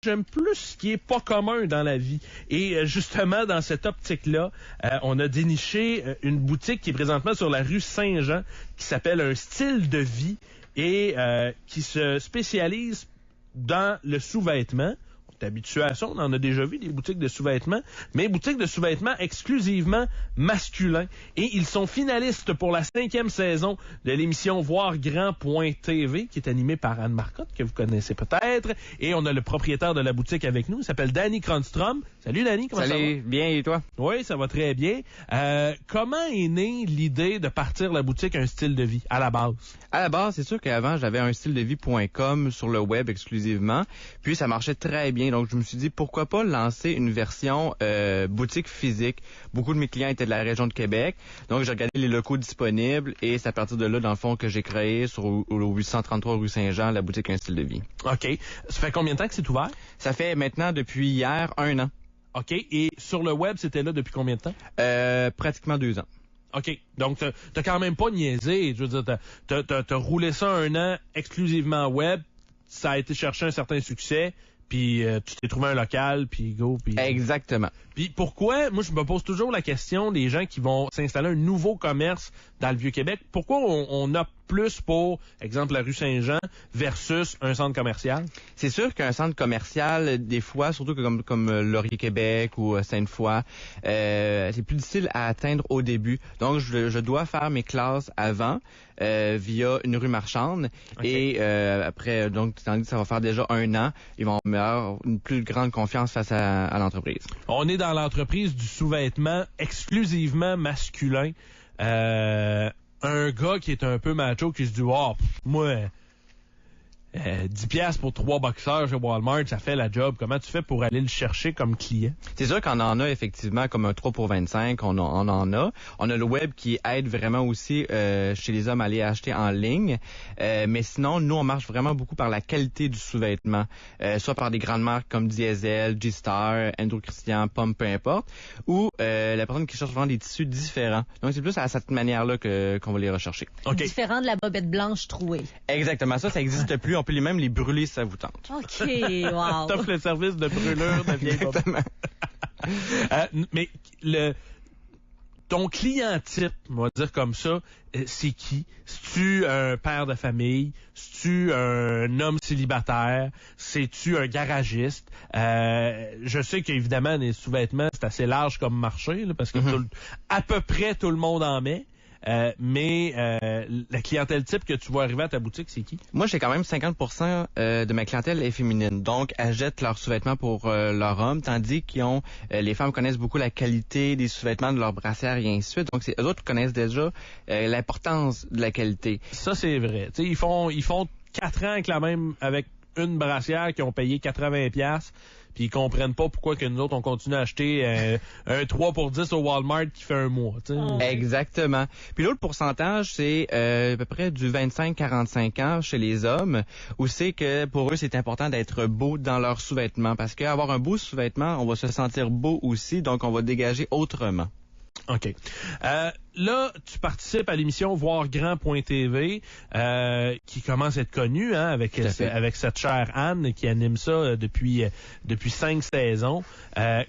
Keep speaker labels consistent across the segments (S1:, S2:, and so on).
S1: j'aime plus ce qui est pas commun dans la vie. Et justement, dans cette optique-là, on a déniché une boutique qui est présentement sur la rue Saint-Jean, qui s'appelle Un Style de Vie et qui se spécialise dans le sous-vêtement. On est habitué à ça, on en a déjà vu des boutiques de sous-vêtements, mais boutiques de sous-vêtements exclusivement masculins. Et ils sont finalistes pour la 5e saison de l'émission Voir Grand.tv, qui est animée par Anne Marcotte, que vous connaissez peut-être. Et on a le propriétaire de la boutique avec nous, il s'appelle Danny Kronstrom. Salut Danny, comment ça va?
S2: Salut, bien et toi?
S1: Oui, ça va très bien. Comment est née l'idée de partir la boutique Un Style de Vie, à la base?
S2: À la base, c'est sûr qu'avant, j'avais un styledevie.com sur le web exclusivement, puis ça marchait très bien. Donc, je me suis dit, pourquoi pas lancer une version boutique physique. Beaucoup de mes clients étaient de la région de Québec, donc j'ai regardé les locaux disponibles et c'est à partir de là, dans le fond, que j'ai créé sur le 833 rue Saint-Jean, la boutique Un Style de Vie.
S1: OK. Ça fait combien de temps que c'est ouvert?
S2: Ça fait maintenant, depuis hier, 1 an.
S1: OK. Et sur le web, c'était là depuis combien de temps?
S2: Pratiquement 2 ans.
S1: OK. Donc, t'as quand même pas niaisé. Je veux dire, t'as roulé ça 1 an exclusivement web. Ça a été chercher un certain succès. Puis tu t'es trouvé un local, puis go. Puis...
S2: Exactement.
S1: Puis pourquoi, moi je me pose toujours la question des gens qui vont s'installer un nouveau commerce dans le Vieux-Québec, pourquoi on opte plus pour, exemple, la rue Saint-Jean versus un centre commercial?
S2: C'est sûr qu'un centre commercial, des fois, surtout comme Laurier-Québec ou Sainte-Foy, c'est plus difficile à atteindre au début. Donc, je dois faire mes classes avant via une rue marchande. Okay. Et après, donc, tandis que ça va faire déjà 1 an, ils vont avoir une plus grande confiance face à l'entreprise.
S1: On est dans l'entreprise du sous-vêtement exclusivement masculin. Un gars qui est un peu macho qui se dit « Oh, moi, 10$ pour 3 boxeurs chez Walmart, ça fait la job. Comment tu fais pour aller le chercher comme client? »
S2: C'est sûr qu'on en a effectivement comme un 3 pour 25, on en a. On a le web qui aide vraiment aussi chez les hommes à aller acheter en ligne. Mais sinon, nous, on marche vraiment beaucoup par la qualité du sous-vêtement. Soit par des grandes marques comme Diesel, G-Star, Andrew Christian, Pomme, peu importe. Ou la personne qui cherche vraiment des tissus différents. Donc, c'est plus à cette manière-là qu'on va les rechercher.
S3: Okay. Différent de la bobette blanche trouée.
S2: Exactement. Ça n'existe plus. On peut même les brûler si ça vous tente.
S3: OK, wow.
S1: T'offres le service de brûlure de vieille bobette. Mais ton client type, on va dire comme ça, c'est qui? C'est-tu un père de famille? C'est-tu un homme célibataire? C'est-tu un garagiste? Je sais qu'évidemment, les sous-vêtements, c'est assez large comme marché, là, parce que à peu près tout le monde en met. Mais la clientèle type que tu vois arriver à ta boutique, c'est qui?
S2: Moi, j'ai quand même 50% de ma clientèle est féminine. Donc, elles jettent leurs sous-vêtements pour leurs hommes, tandis les femmes connaissent beaucoup la qualité des sous-vêtements de leurs brassières et ainsi de suite. Donc, eux autres connaissent déjà l'importance de la qualité.
S1: Ça, c'est vrai. Tu sais, ils font 4 ans avec une brassière qui ont payé 80$. Puis ils comprennent pas pourquoi que nous autres, on continue à acheter un 3 pour 10 au Walmart qui fait 1 mois.
S2: Exactement. Puis l'autre pourcentage, c'est à peu près du 25-45 ans chez les hommes, où c'est que pour eux, c'est important d'être beau dans leurs sous-vêtements. Parce qu'avoir un beau sous-vêtement, on va se sentir beau aussi, donc on va dégager autrement.
S1: OK. Là, tu participes à l'émission Voir Grand.tv, qui commence à être connue, hein, avec cette chère Anne qui anime ça depuis 5 saisons.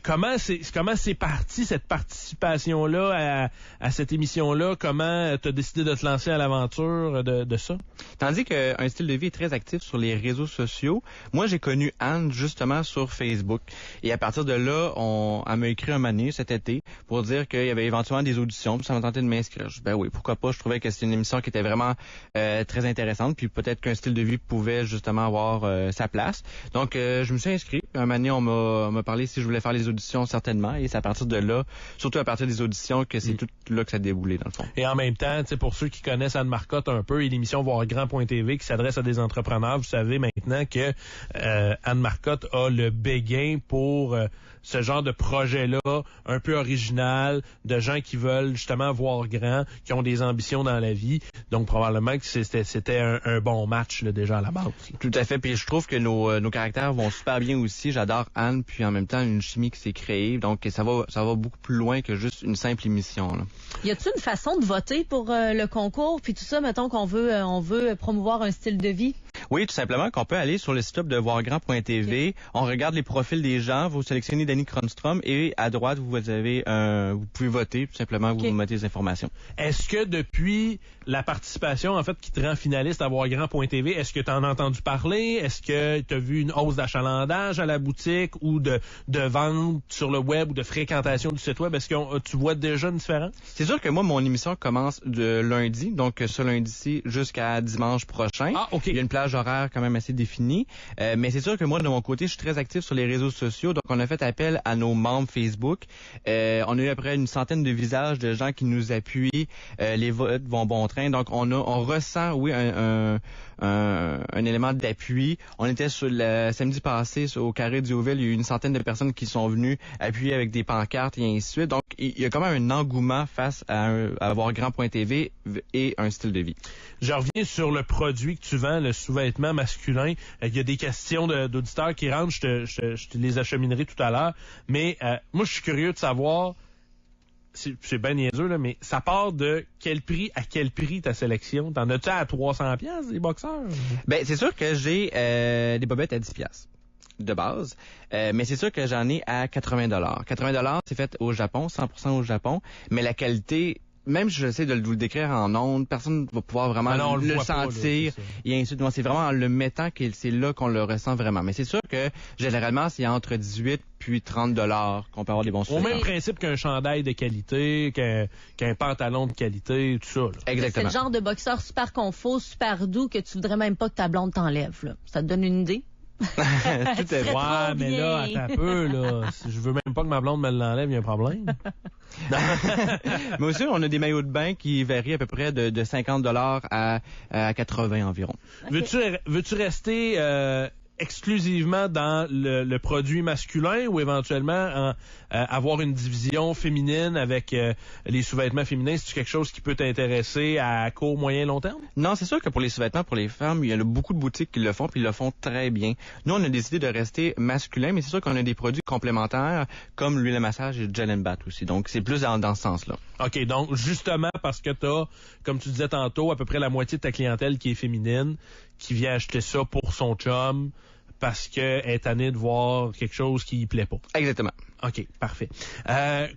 S1: Comment c'est parti cette participation-là à cette émission-là? Comment tu as décidé de te lancer à l'aventure de ça?
S2: Tandis qu'un style de vie est très actif sur les réseaux sociaux, moi j'ai connu Anne justement sur Facebook. Et à partir de là, elle m'a écrit un moment donné cet été pour dire qu'il y avait éventuellement des auditions, puis ça m'a tenté de m'inscrire. Je dis, ben oui, pourquoi pas. Je trouvais que c'était une émission qui était vraiment très intéressante, puis peut-être qu'un style de vie pouvait justement avoir sa place. Donc, je me suis inscrit. Un moment donné, on m'a parlé si je voulais faire les auditions, certainement. Et c'est à partir de là, surtout à partir des auditions, que c'est tout là que ça a déboulé, dans le fond.
S1: Et en même temps, pour ceux qui connaissent Anne Marcotte un peu, et l'émission Voir Grand.tv qui s'adresse à des entrepreneurs, vous savez maintenant que Anne Marcotte a le béguin pour ce genre de projet-là, un peu original, de gens qui veulent justement voir grand, qui ont des ambitions dans la vie. Donc, probablement que c'était un bon match là, déjà à la base.
S2: Tout à fait. Puis je trouve que nos caractères vont super bien aussi. J'adore Anne, puis en même temps, une chimie qui s'est créée. Donc, ça va beaucoup plus loin que juste une simple émission. Là.
S3: Y a-t-il une façon de voter pour le concours? Puis tout ça, mettons qu'on veut promouvoir un style de vie?
S2: Oui, tout simplement qu'on peut aller sur le site web de voirgrand.tv. Okay. On regarde les profils des gens, vous sélectionnez Danny Cronstrom et à droite, vous pouvez voter, tout simplement, vous mettez les informations.
S1: Est-ce que depuis la participation, en fait, qui te rend finaliste à voirgrand.tv, est-ce que tu en as entendu parler? Est-ce que tu as vu une hausse d'achalandage à la boutique ou de vente sur le web ou de fréquentation du site web? Est-ce que tu vois déjà une différence?
S2: C'est sûr que moi, mon émission commence de lundi, donc ce lundi-ci jusqu'à dimanche prochain.
S1: Ah, OK.
S2: Il y a une plage horaire quand même assez définie. Mais c'est sûr que moi, de mon côté, je suis très actif sur les réseaux sociaux. Donc, on a fait appel à nos membres Facebook. On a eu à peu près une centaine de visages de gens qui nous appuient. Les votes vont bon train. Donc, on ressent, oui, un élément d'appui. On était sur le samedi passé au Carré du Hauville. Il y a eu une centaine de personnes qui sont venues appuyer avec des pancartes et ainsi de suite. Donc, il y a quand même un engouement face à voirgrand.tv et un style de vie.
S1: Je reviens sur le produit que tu vends, le sous-vêtement masculin. Il y a des questions d'auditeurs qui rentrent. Je te les acheminerai tout à l'heure. Mais moi, je suis curieux de savoir, c'est bien niaiseux, là, mais ça part de quel prix à quel prix ta sélection? T'en as-tu à 300$ des boxeurs?
S2: Ben, c'est sûr que j'ai des bobettes à 10$ de base, mais c'est sûr que j'en ai à 80$. 80$, c'est fait au Japon, 100% au Japon, mais la qualité, même si j'essaie de vous le décrire en ondes, personne ne va pouvoir vraiment le sentir. Pas, là, et ainsi de suite. C'est vraiment en le mettant que c'est là qu'on le ressent vraiment. Mais c'est sûr que généralement, c'est entre 18 puis 30$ qu'on peut avoir des bons sous-vêtements.
S1: Au même principe qu'un chandail de qualité, qu'un pantalon de qualité, tout ça. Là.
S2: Exactement.
S3: C'est le genre de boxeur super confort, super doux que tu voudrais même pas que ta blonde t'enlève. Là. Ça te donne une idée?
S2: Tout à fait.
S1: Ouais, mais là, attends un peu, là. Si je veux même pas que ma blonde me l'enlève, il y a un problème.
S2: Mais aussi, on a des maillots de bain qui varient à peu près de 50$ à 80$ environ.
S1: Okay. Veux-tu rester exclusivement dans le produit masculin ou éventuellement avoir une division féminine avec les sous-vêtements féminins? C'est quelque chose qui peut t'intéresser à court, moyen, long terme?
S2: Non, c'est sûr que pour les sous-vêtements, pour les femmes, il y a beaucoup de boutiques qui le font, puis ils le font très bien. Nous, on a décidé de rester masculin, mais c'est sûr qu'on a des produits complémentaires comme l'huile à massage et le gel and bath aussi. Donc, c'est plus dans ce sens-là.
S1: OK, donc justement parce que t'as, comme tu disais tantôt, à peu près la moitié de ta clientèle qui est féminine, qui vient acheter ça pour son chum parce qu'elle est tannée de voir quelque chose qui lui plaît pas.
S2: Exactement.
S1: OK, parfait.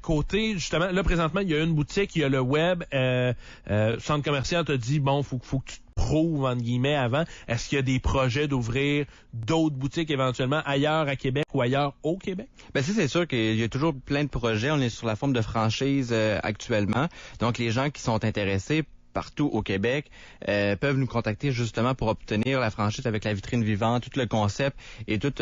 S1: Côté, justement, là, présentement, il y a une boutique, il y a le web. Centre commercial t'a dit, bon, faut que tu te prouves, entre guillemets, avant. Est-ce qu'il y a des projets d'ouvrir d'autres boutiques éventuellement ailleurs à Québec ou ailleurs au Québec?
S2: Ben ça, c'est sûr qu'il y a toujours plein de projets. On est sur la forme de franchise actuellement. Donc, les gens qui sont intéressés partout au Québec peuvent nous contacter justement pour obtenir la franchise avec la vitrine vivante, tout le concept et tout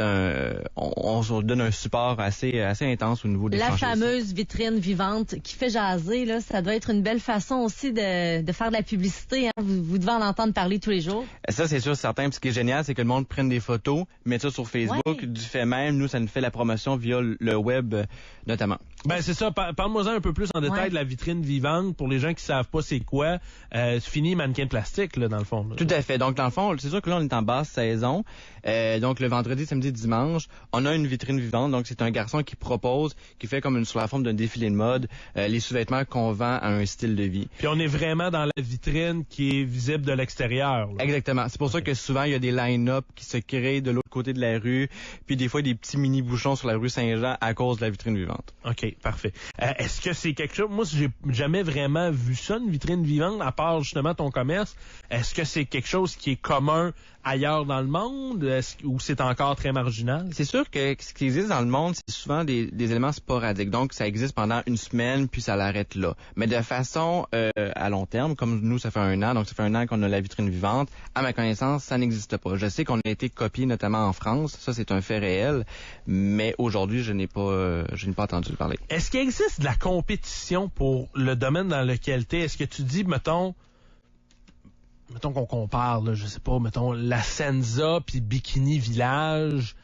S2: on se donne un support assez intense au niveau des franchises.
S3: La fameuse vitrine vivante qui fait jaser, là, ça doit être une belle façon aussi de faire de la publicité. Hein? Vous devez en entendre parler tous les jours.
S2: Ça, c'est sûr, certain. Puis ce qui est génial, c'est que le monde prenne des photos, mette ça sur Facebook. Ouais. Du fait même, nous, ça nous fait la promotion via le web notamment.
S1: Ben c'est ça. Parle-moi un peu plus en détail de la vitrine vivante pour les gens qui savent pas c'est quoi. C'est fini mannequin de plastique là dans le fond. Là.
S2: Tout à fait. Donc dans le fond, c'est sûr que là on est en basse saison. Donc le vendredi, samedi, dimanche, on a une vitrine vivante. Donc c'est un garçon qui propose, qui fait comme sur la forme d'un défilé de mode, les sous-vêtements qu'on vend à un style de vie.
S1: Puis on est vraiment dans la vitrine qui est visible de l'extérieur. Là.
S2: Exactement. C'est pour ça que souvent il y a des line-up qui se créent de l'autre côté de la rue, puis des fois des petits mini bouchons sur la rue Saint-Jean à cause de la vitrine vivante.
S1: OK, parfait. Est-ce que c'est quelque chose... Moi, j'ai jamais vraiment vu ça, une vitrine vivante, à part justement ton commerce. Est-ce que c'est quelque chose qui est commun ailleurs dans le monde ou c'est encore très marginal?
S2: C'est sûr que ce qui existe dans le monde, c'est souvent des éléments sporadiques. Donc, ça existe pendant une semaine, puis ça l'arrête là. Mais de façon à long terme, comme nous, ça fait 1 an, donc ça fait 1 an qu'on a la vitrine vivante, à ma connaissance, ça n'existe pas. Je sais qu'on a été copié notamment en France, ça c'est un fait réel, mais aujourd'hui, je n'ai pas entendu parler.
S1: Est-ce qu'il existe de la compétition pour le domaine dans lequel tu es? Est-ce que tu dis, mettons qu'on compare, là, je sais pas, mettons, la Senza puis Bikini Village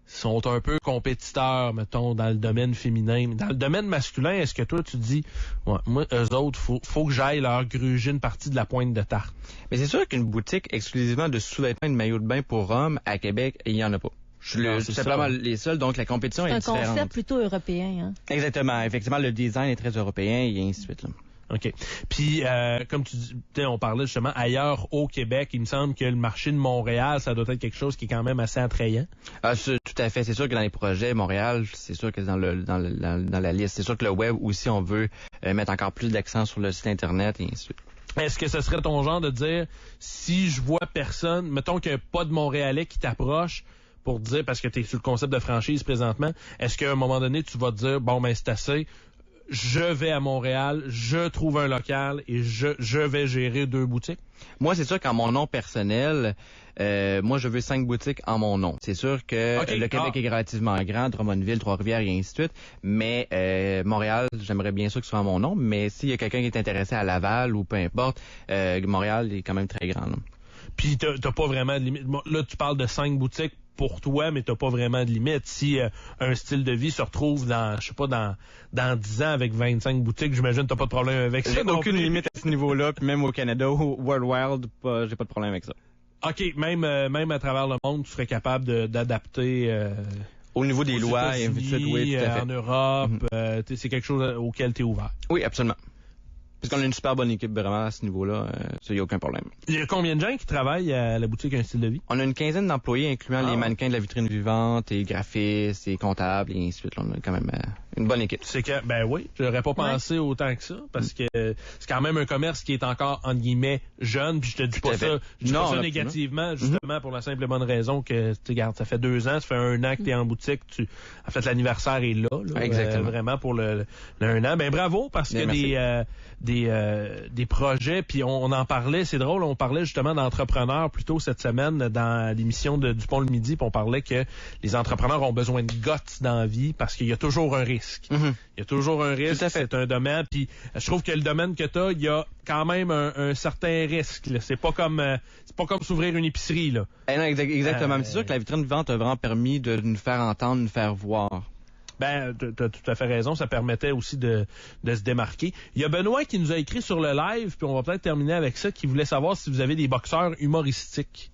S1: sont un peu compétiteurs, mettons, dans le domaine féminin. Mais dans le domaine masculin, est-ce que toi, tu dis, ouais, moi, eux autres, faut que j'aille leur gruger une partie de la pointe de tarte?
S2: Mais c'est sûr qu'une boutique exclusivement de sous-vêtements et de maillots de bain pour hommes à Québec, il y en a pas. C'est simplement les seuls, donc la compétition est différente.
S3: C'est un concept plutôt européen. Hein?
S2: Exactement. Effectivement, le design est très européen et ainsi de suite. Là.
S1: OK. Puis, comme tu dis, on parlait justement ailleurs au Québec, il me semble que le marché de Montréal, ça doit être quelque chose qui est quand même assez attrayant.
S2: Ah, tout à fait. C'est sûr que dans les projets, Montréal, c'est sûr que dans la liste. C'est sûr que le web aussi, on veut mettre encore plus d'accent sur le site Internet et ainsi de suite.
S1: Est-ce que ce serait ton genre de dire, si je vois personne, mettons qu'il n'y a pas de Montréalais qui t'approche pour dire, parce que tu es sur le concept de franchise présentement, est-ce qu'à un moment donné, tu vas te dire, bon, ben c'est assez, je vais à Montréal, je trouve un local et je vais gérer 2 boutiques?
S2: Moi, c'est sûr qu'en mon nom personnel, moi, je veux 5 boutiques en mon nom. C'est sûr que le Québec est relativement grand, Drummondville, Trois-Rivières et ainsi de suite. Mais Montréal, j'aimerais bien sûr que ce soit en mon nom. Mais s'il y a quelqu'un qui est intéressé à Laval ou peu importe, Montréal est quand même très grand. Là.
S1: Puis t'as pas vraiment de limite. Là, tu parles de 5 boutiques pour toi, mais t'as pas vraiment de limite. Si un style de vie se retrouve dans 10 ans avec 25 boutiques, j'imagine t'as pas de problème avec ça.
S2: J'ai aucune limite à ce niveau-là, puis même au Canada, au World Wild, j'ai pas de problème avec ça.
S1: OK, même à travers le monde, tu serais capable d'adapter
S2: au niveau des lois et ainsi de suite, oui, tout à fait.
S1: En Europe, c'est quelque chose auquel tu es ouvert.
S2: Oui, absolument. Parce qu'on a une super bonne équipe vraiment à ce niveau-là, ça, il n'y a aucun problème.
S1: Il y a combien de gens qui travaillent à la boutique Un Style de Vie?
S2: On a une quinzaine d'employés, incluant les mannequins de la vitrine vivante, et graphistes, et comptables, et ainsi de suite. Là, on a quand même une bonne équipe.
S1: C'est que, ben oui, j'aurais pas pensé autant que ça, parce que c'est quand même un commerce qui est encore, entre guillemets, jeune, puis je te dis pas ça, je dis pas ça négativement, justement, pour la simple et bonne raison que, tu regardes, ça fait 2 ans, ça fait 1 an que t'es en boutique, en fait, l'anniversaire est là,
S2: exactement.
S1: Vraiment pour le 1 an. Ben bravo, parce que des projets, puis on en parlait, c'est drôle, on parlait justement d'entrepreneurs plus tôt cette semaine dans l'émission de Dupont le Midi, puis on parlait que les entrepreneurs ont besoin de guts dans la vie parce qu'il y a toujours un risque. Il y a toujours un risque, c'est un domaine, puis je trouve que le domaine que tu as, il y a quand même un certain risque. Là. C'est pas comme s'ouvrir une épicerie. Là.
S2: Non, exactement. C'est sûr que la vitrine vivante a vraiment permis de nous faire entendre, nous faire voir.
S1: Ben, t'as tout à fait raison. Ça permettait aussi de se démarquer. Il y a Benoît qui nous a écrit sur le live, puis on va peut-être terminer avec ça, qui voulait savoir si vous avez des boxeurs humoristiques.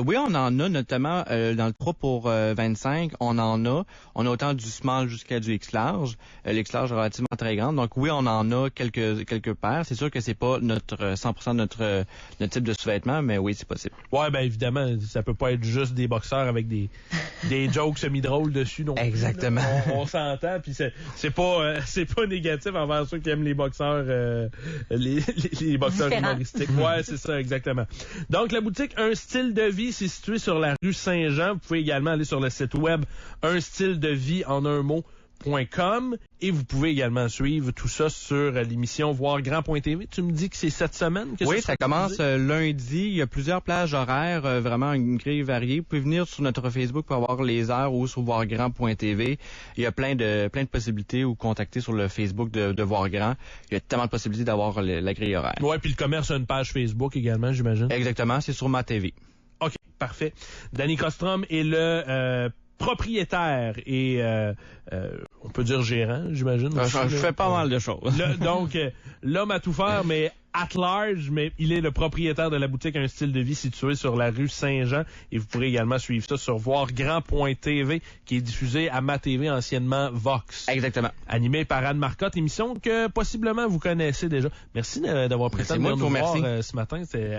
S2: Oui, on en a, notamment dans le 3 pour 25, on en a. On a autant du small jusqu'à du X-large. L'X-large est relativement très grande. Donc oui, on en a quelques paires. C'est sûr que c'est pas 100% notre type de sous-vêtements, mais oui, c'est possible.
S1: Ouais, ben évidemment, ça peut pas être juste des boxeurs avec des jokes semi-drôles dessus non plus.
S2: Exactement.
S1: On s'entend, puis c'est pas négatif envers ceux qui aiment les boxeurs les boxeurs humoristiques. Ouais, c'est ça, exactement. Donc la boutique Un Style de Vie, c'est situé sur la rue Saint-Jean. Vous pouvez également aller sur le site web unstyledevie en un mot.com et vous pouvez également suivre tout ça sur l'émission voirgrand.tv. Tu me dis que c'est cette semaine que
S2: ça commence lundi. Il y a plusieurs plages horaires, vraiment une grille variée. Vous pouvez venir sur notre Facebook pour avoir les heures ou sur voirgrand.tv. Il y a plein de possibilités ou contacter sur le Facebook de Voirgrand. Il y a tellement de possibilités d'avoir la grille horaire.
S1: Ouais, puis le commerce a une page Facebook également, j'imagine.
S2: Exactement, c'est sur ma TV.
S1: OK, parfait. Danny Costrom est le propriétaire et on peut dire gérant, j'imagine.
S2: Je fais pas mal de choses.
S1: Donc, l'homme à tout faire, mais at large, mais il est le propriétaire de la boutique Un Style de Vie située sur la rue Saint-Jean. Et vous pourrez également suivre ça sur voirgrand.tv, qui est diffusé à ma TV, anciennement Vox.
S2: Exactement.
S1: Animé par Anne Marcotte, émission que possiblement vous connaissez déjà. Merci d'avoir prêté à nous voir ce matin.